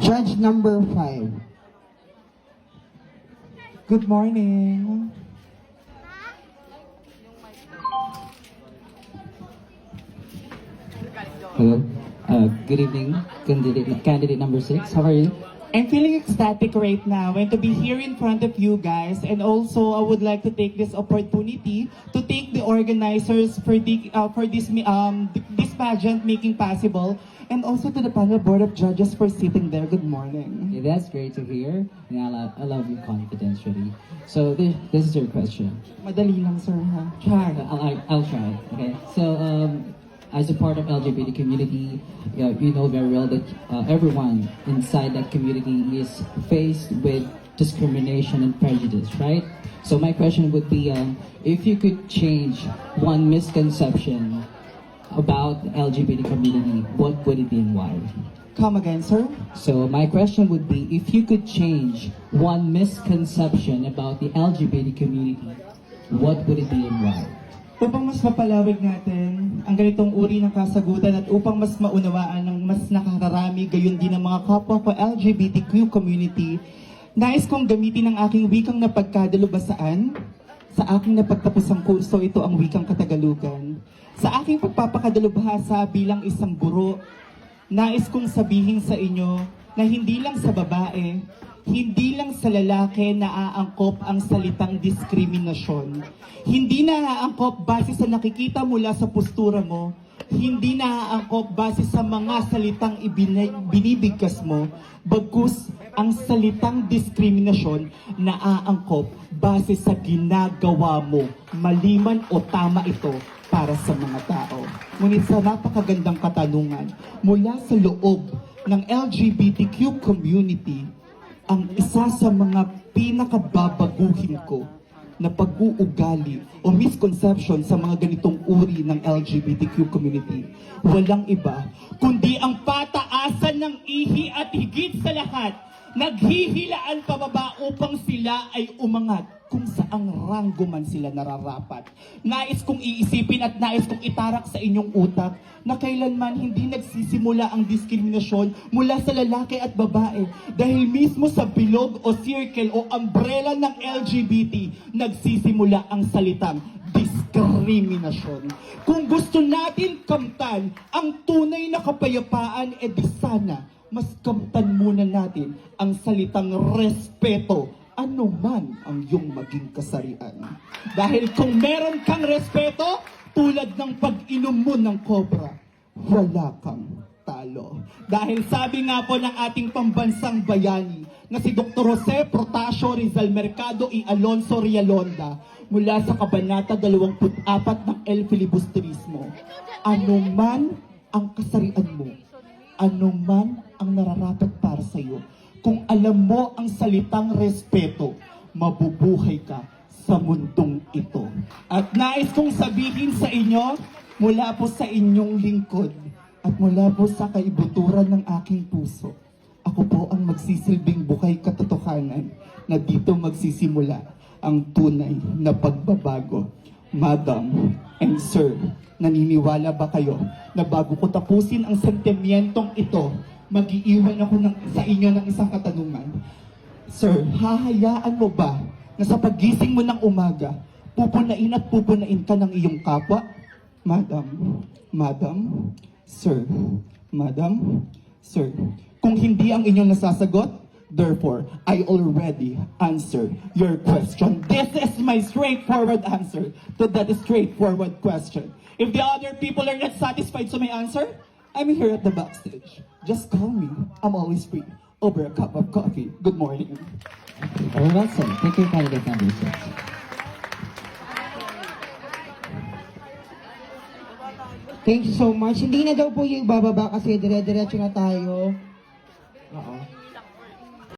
Judge number 5. Good morning. Hello. Good evening, candidate number 6. How are you? I'm feeling ecstatic right now and to be here in front of you guys, and also I would like to take this opportunity to thank the organizers for this pageant making possible, and also to the panel board of judges for sitting there. Good morning. Yeah, that's great to hear, and I love your confidence, really. So this is your question. Madali lang, sir, ha? Char. I'll try. Okay. So as a part of LGBT community, you know very well that everyone inside that community is faced with discrimination and prejudice, right? So my question would be, if you could change one misconception about the LGBT community, what would it be and why? Come again, sir? So my question would be, if you could change one misconception about the LGBT community, what would it be and why? Upang mas mapalawig natin ang ganitong uri ng kasagutan at upang mas maunawaan ng mas nakakarami gayon din ng mga kapwa ko LGBTQ community, nais kong gamitin ang aking wikang napagkadalubhasaan sa aking napagtapusang kurso. Ito ang wikang Katagalugan. Sa aking pagpapakadalubhasa bilang isang guro, nais kong sabihin sa inyo na hindi lang sa babae, hindi lang sa lalaki naaangkop ang salitang diskriminasyon. Hindi naaangkop base sa nakikita mula sa postura mo. Hindi naaangkop base sa mga salitang binibigkas mo. Bagkus ang salitang diskriminasyon naaangkop base sa ginagawa mo. Maliman o tama ito para sa mga tao. Ngunit sa napakagandang katanungan mula sa loob ng LGBTQ community, ang isa sa mga pinakababaguhin ko na pag-uugali o misconception sa mga ganitong uri ng LGBTQ community, walang iba kundi ang pataasan ng ihi at higit sa lahat, naghihilaan pababa upang sila ay umangat kung saang ranggo man sila nararapat. Nais kong iisipin at nais kong itarak sa inyong utak na kailanman hindi nagsisimula ang diskriminasyon mula sa lalaki at babae, dahil mismo sa bilog o circle o umbrella ng LGBT nagsisimula ang salitang diskriminasyon. Kung gusto natin kamtan ang tunay na kapayapaan, di sana mas kamtan muna natin ang salitang respeto, ano man ang iyong maging kasarian. Dahil kung meron kang respeto, tulad ng pag-inom mo ng cobra, wala kang talo. Dahil sabi nga po ng ating pambansang bayani na si Dr. Jose Protasio Rizal Mercado y Alonso Rialonda mula sa Kabanata 24 ng El Filibusterismo, ano man ang kasarian mo, ano man ang nararapat para sa iyo, kung alam mo ang salitang respeto, mabubuhay ka sa mundong ito. At nais kong sabihin sa inyo, mula po sa inyong lingkod, at mula po sa kaibuturan ng aking puso, ako po ang magsisilbing bukay katotohanan na dito magsisimula ang tunay na pagbabago. Madam and Sir, naniniwala ba kayo na bago ko tapusin ang sentimentong ito, mag-iiwan ako sa inyo ng isang katanungan? Sir, hahayaan mo ba na sa pagising mo ng umaga, pupunain at pupunain ka ng iyong kapwa? Madam, Sir, Madam, Sir, kung hindi ang inyong nasasagot, therefore, I already answered your question. This is my straightforward answer to that straightforward question. If the other people are not satisfied to my answer, I'm here at the backstage. Just call me. I'm always free. Over a cup of coffee. Good morning. Very well said. Thank you, candidate number 6. Thank you so much. Hindi na daw po yung bababa kasi dire-diretso na tayo. Oo.